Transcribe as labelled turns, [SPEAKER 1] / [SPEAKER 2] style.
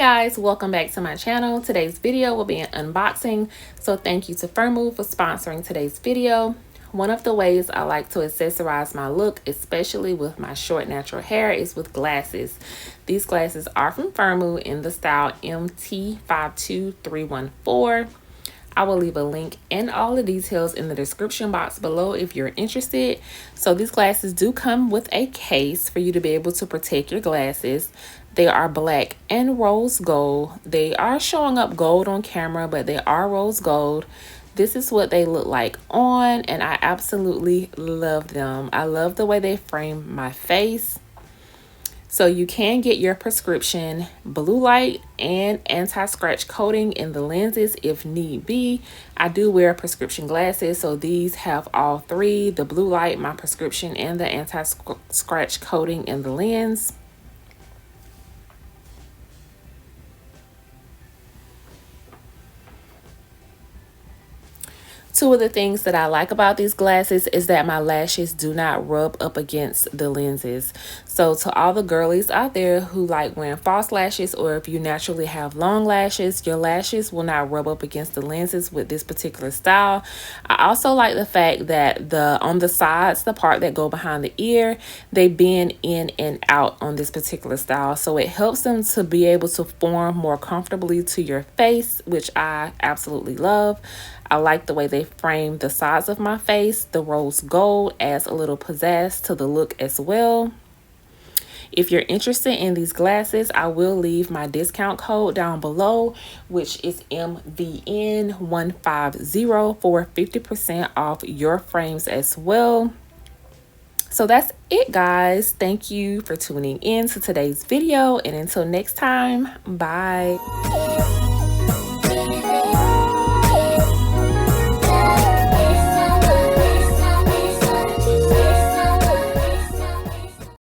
[SPEAKER 1] guys, welcome back to my channel. Today's video will be an unboxing, so thank you to Firmoo for sponsoring today's video. One of the ways I like to accessorize my look, especially with my short natural hair, is with glasses. These glasses are from Firmoo in the style MT52314. I will leave a link and all the details in the description box below if you're interested. So these glasses do come with a case for you to be able to protect your glasses. They are black and rose gold. They are showing up gold on camera, but they are rose gold. This is what they look like on, and I absolutely love them. I love the way they frame my face. So you can get your prescription blue light and anti-scratch coating in the lenses if need be. I do wear prescription glasses, so these have all three: the blue light, my prescription, and the anti-scratch coating in the lens. Two of the things that I like about these glasses is that my lashes do not rub up against the lenses. So to all the girlies out there who like wearing false lashes, or if you naturally have long lashes, your lashes will not rub up against the lenses with this particular style. I also like the fact that on the sides, the part that go behind the ear, they bend in and out on this particular style. So it helps them to be able to form more comfortably to your face, which I absolutely love. I like the way they frame the sides of my face. The rose gold adds a little pizzazz to the look as well. If you're interested in these glasses, I will leave my discount code down below, which is MVN150 for 50% off your frames as well. So that's it, guys. Thank you for tuning in to today's video, and until next time, bye.